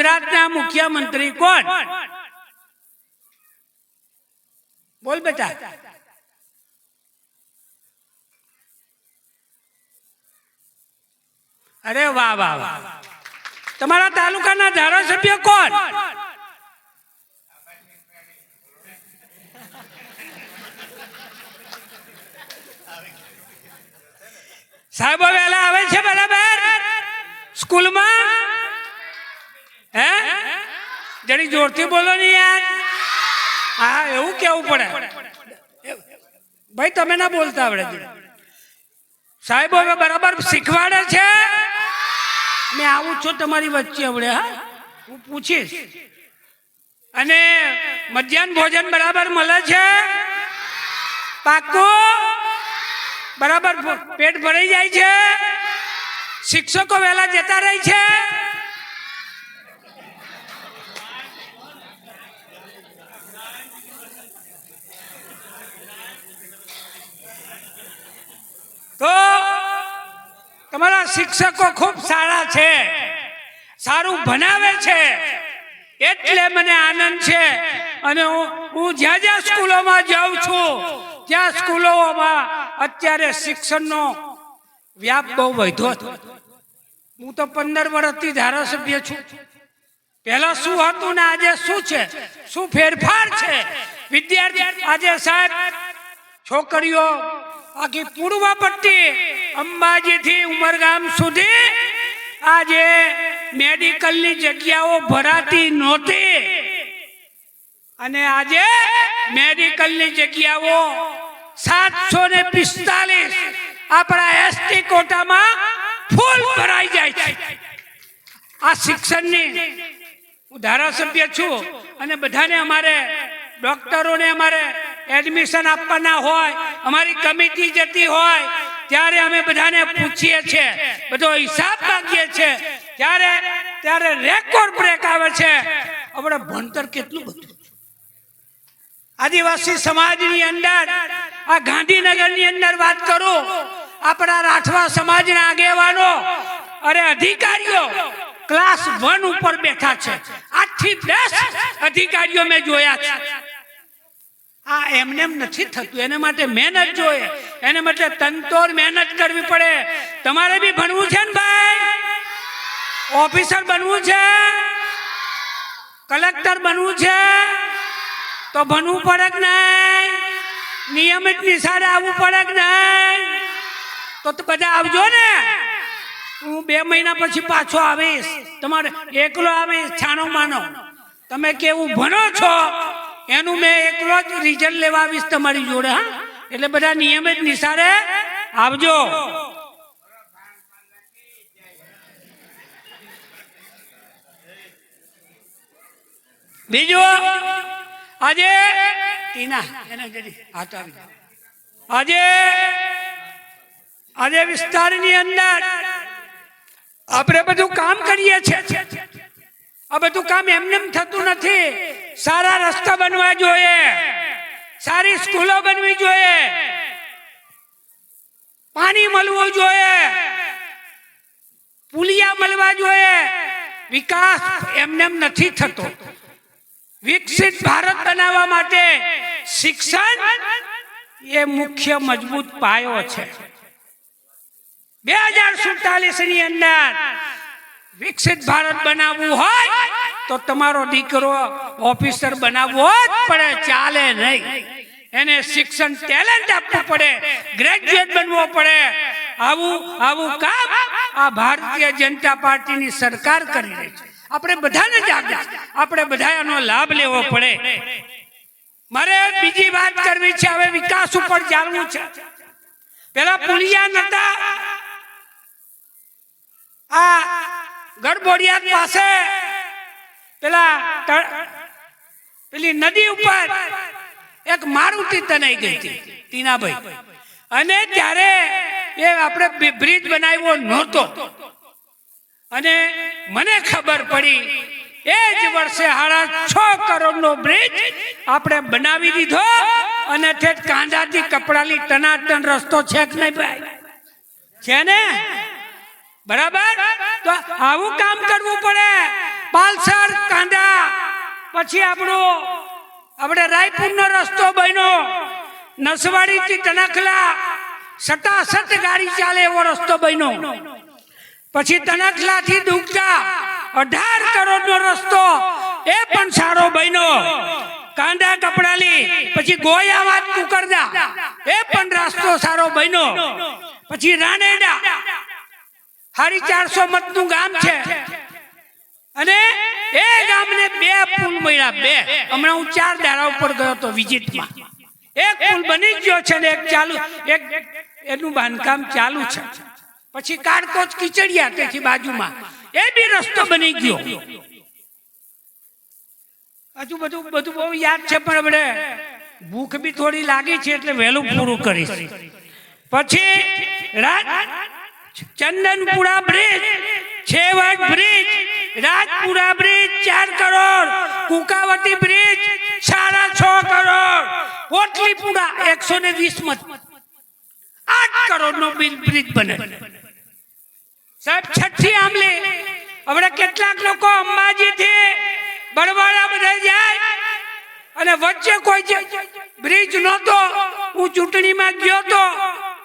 ગુજરાતના મુખ્યમંત્રી કોણ? બોલ બેટા. અરે વાહ વાહ વાહ. તમારા તાલુકાના ધારાસભ્ય કોણ? સાહેબો વહેલા આવે છે બરાબર સ્કૂલમાં? હે જરી જોરથી બોલો ને યાર. હા એવું કેવું પડે ભાઈ, તમે ના બોલતા આવડે. સાહેબો બરાબર શીખવાડે છે? મેં આવું છું તમારી વચ્ચે આવડે. હા હું પૂછીશ. અને મધ્યાહન ભોજન બરાબર મળે છે? પાક્કું? બરાબર પેટ ભરાઈ જાય છે? શિક્ષકો વહેલા જતા રહે છે? તો તમારા શિક્ષકો ખૂબ સારા છે, સારું ભણાવે છે, એટલે મને આનંદ છે. અને હું જ્યાં જ્યાં સ્કૂલોમાં જાઉં છું ત્યાં સ્કૂલોમાં અત્યારે શિક્ષણનો વ્યાપ બહુ વધ્યો છે. હું તો 15 વર્ષથી ધારાસભ્ય છું. પહેલા શું હતું ને આજે શું છે, શું ફેરફાર છે? વિદ્યાર્થી આજે સાહેબ છોકરીઓ આખી પૂર્વ પટ્ટી અંબાજી થી ઉમરગામ સુધી આજે મેડિકલની જગ્યાઓ ભરાતી નહોતી, અને આજે મેડિકલની જગ્યાઓ 745 આપણા એસટી કોટામાં ફૂલ ભરાઈ જાય છે. આ શિક્ષણની હું ધારાસભ્ય છું, અને બધાને અમારે ડોક્ટરોને અમારે એડમિશન આપવાના હોય, અમારી કમિટી જતી હોય ત્યારે અમે બધાને પૂછીએ છીએ, બધો હિસાબ માંગીએ છીએ. ત્યારે રેકોર્ડ બ્રેક આવે છે. આપણે ભણતર કેટલું બધું આદિવાસી સમાજની અંદર, આ ગાંધીનગરની અંદર વાત કરું, આપણા રાઠવા સમાજના આગેવાનો અરે અધિકારીઓ ક્લાસ 1 ઉપર બેઠા છે. 8 થી 10 અધિકારીઓ મેં જોયા છે. આ એમને નથી થતું, એને માટે મહેનત જોઈએ, એને માટે તનતોડ મહેનત કરવી પડે. તમારે બી ભણવું છે ને ભાઈ? ઓફિસર બનવું છે, કલેક્ટર બનવું છે તો ભણવું પડે કે નહીં? નિયમિત નિશાળે આવવું પડે કે નહીં? તો બધા આવજો ને. હું 2 મહિના પછી પાછો આવીશ, તમારે એકલો આવીશ, છાનો માનો. તમે કેવું ભણો છો એનું મેં એકલો જ રિઝલ્ટ લેવા આવીશ તમારી જોડે. હા, એટલે બધા નિયમિત નિશાળે આવજો. બીજું, આજે આજે વિસ્તારની અંદર આપણે બધું કામ કરીએ છીએ. આ બધું કામ એમને થતું નથી. સારા રસ્તા બનવા જોઈએ, સારી સ્કૂલો બનવી જોઈએ, પાણી મળવું જોઈએ, પુલિયા મળવા જોઈએ. વિકાસ એમને નથી થતો. વિકસિત ભારત બનાવવા માટે શિક્ષણ એ મુખ્ય મજબૂત પાયો છે. 2047 ની અંદર વિકસિત ભારત બનાવવું હોય તો તમારો દીકરો ઓફિસર બનાવવો જ પડે, ચાલે નહીં. એને શિક્ષણ ટેલેન્ટ આપવું પડે, ગ્રેજ્યુએટ બનવો પડે. આવું કામ આ ભારતીય જનતા પાર્ટીની સરકાર કરી રહી છે. આપણે બધાને જાગૃત, આપણે બધા એનો લાભ લેવો પડે. મારે બીજી વાત કરવી છે, હવે વિકાસ ઉપર ચાલવું છે. પેલા પુલિયા નતા, આ ગરબોડિયા પાસે પેલી નદી ઉપર એક મારુતિ તનાઈ ગઈ હતી ટીનાભાઈ, અને ત્યારે એ આપણે બ્રિજ બનાવ્યો નહોતો, અને મને ખબર પડી એ જ વર્ષે 6.5 કરોડનો બ્રિજ આપણે બનાવી દીધો, અને ઠેઠ કાંડાથી કપડાલી ટનાટન રસ્તો છે કે નહીં ભાઈ? છે ને? બરાબર. તો આવું કામ કરવું પડે. પાલસર કાંડા, પછી આપણે રાયપુરનો રસ્તો બન્યો, નસવાડી થી તનખલા સટાસટ ગાડી ચાલે એવો રસ્તો બન્યો, પછી તનખલા થી દુગતા 18 કરોડનો રસ્તો એ પણ સારો બન્યો, કાંડા કપડાલી પછી ગોયાવાદ કુકરદા એ પણ રસ્તો સારો બન્યો, પછી રાણેડા 450 મતનું ગામ છે અને એ ગામને 2 પુલ મળ્યા, 2 હમણાં હું 4 દાડા ઉપર ગયો તો વિઝિટમાં, એક પુલ બની ગયો છે ને એક એનું બાંધકામ ચાલુ છે, પછી કાડકોચ કીચડિયા તેથી બાજુમાં એ બી રસ્તો બની ગયો, હજુ બધું બહુ યાદ છે પણ આપણે ભૂખ બી થોડી લાગી છે એટલે વહેલું પૂરું કરીશ. પછી ચંદનપુરા બ્રિજ, છેવટ bridge, Rajpura bridge 4 crore, Kukavati bridge 6.5 crore, Kotlipura 120 મત 8 કરોડનો બ્રિજ બને. સાહેબ છઠ્ઠી આમલી હવે કેટલાક લોકો અંબાજી થી બરવાડા બધા જાય અને વચ્ચે કોઈ બ્રિજ નહોતો, હું ચૂંટણીમાં ગયો તો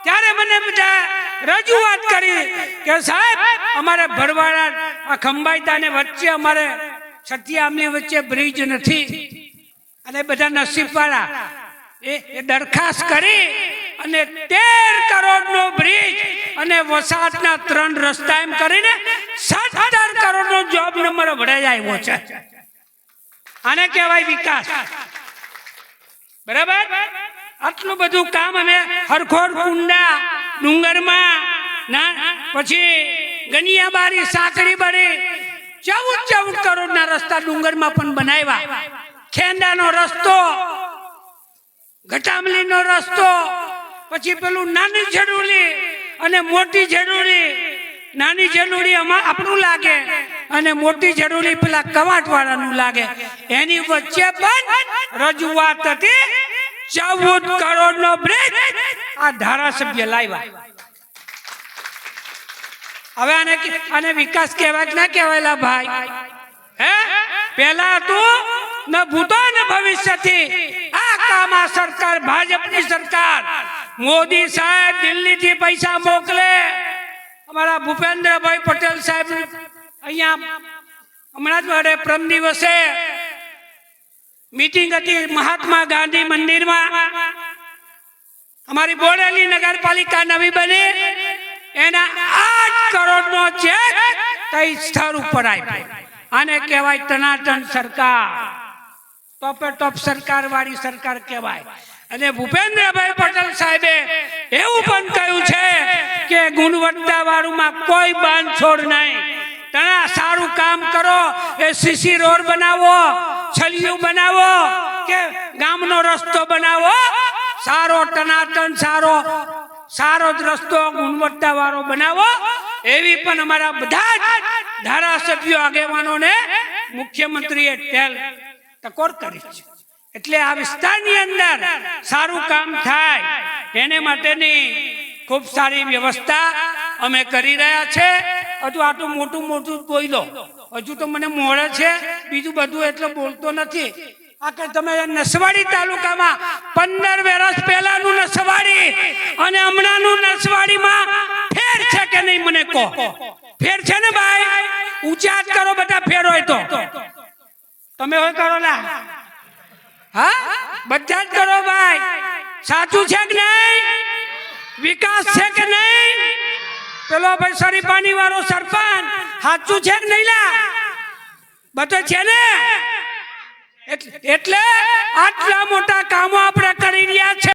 ત્યારે મને બધા રજૂઆત કરી કે સાહેબ અમારે ભરવાડા આ ખંભાઈતા ને વચ્ચે અમારે છઠ્ઠી આમલી વચ્ચે બ્રિજ નથી, અને બધા નસીબવાળા એ દરખાસ્ત કરી અને 13 કરોડનો બ્રિજ અને વસાહતના 3 રસ્તા એમ કરીને 17 કરોડનો જોબ નંબર વડાઈ આવ્યો છે. આને કહેવાય વિકાસ. બરાબર, આટલું બધું કામ અમે હરખોડ કુંડા ડુંગરમાં પછી ગનિયાબારી સાંકડી બારી 14 કરોડના રસ્તા ડુંગરમાં પણ બનાવ્યા, ખેંડાનો રસ્તો, ઘટામલીનો રસ્તો, પછી પેલું નાની ઝડુલી અને મોટી ઝડુલી, નાની ઝડુલી આપણું લાગે અને મોટી ઝડુલી પેલા કવાટ વાળાનું લાગે, એની વચ્ચે પણ રજૂઆત હતી 14 કરોડનો બ્રિજ આ ધારાસભ્ય લાવ્યા. હવે આને વિકાસ કહેવાય કે ના કહેવાય ભાઈ? હે પેલા તું ન ભૂતો ન ભવિષ્યથી આ કામ આ સરકાર ભાજપની સરકાર, મોદી સાહેબ દિલ્હીથી પૈસા મોકલે, અમારા ભૂપેન્દ્રભાઈ પટેલ સાહેબ અહીંયા હમણાં જ વડે પ્રમ દિવસે મીટિંગ હતી મહાત્મા ગાંધી મંદિરમાં, અમારી બોડેલી નગરપાલિકા નવી બની, એના 8 કરોડનો ચેક કઈ સ્થળ ઉપર આપ્યો. આને કહેવાય ટનાટન સરકાર, ટોપે ટોપ સરકાર વાળી સરકાર કહેવાય. અને ભૂપેન્દ્રભાઈ પટેલ સાહેબે એવું પણ કહ્યું છે કે ગુણવત્તા વાળુંમાં કોઈ બાંધછોડ નહીં, તમે સારું કામ કરો, એ સીસી રોડ બનાવો, છલિયું બનાવો કે ગામનો રસ્તો બનાવો, સારો ટનાટન સારો જ રસ્તો ગુણવત્તા વાળો બનાવો, એવી પણ અમારા બધા જ ધારાસભ્યો આગેવાનોને મુખ્યમંત્રીએ ટકોર કરી છે. એટલે આ વિસ્તારની અંદર સારું કામ થાય એને માટેની ખૂબ સારી વ્યવસ્થા અમે કરી રહ્યા છે. હજુ આટલું મોટું બોલો, હજુ તો મને મોડે છે, બીજું બધું એટલે બોલતો નથી. આ કે તમે નસવાડી તાલુકામાં 15 વર્ષ પહેલાનું નસવાડી અને હમણાંનું નસવાડીમાં ફેર છે કે નહીં મને કહો? ફેર છે ને ભાઈ? ઊંચા કરો બધા, ફેર હોય તો તમે હોય કરો લા, હા બધા જ કરો ભાઈ. સાચું છે કે નહીં? વિકાસ છે કે નહીં? પેલો ભાઈ સરીપાની વાળો સરપંચ સાચું છે કે નહીં લા? બધું છે ને? એટલે આટલા મોટા કામો આપણે કરી રહ્યા છે.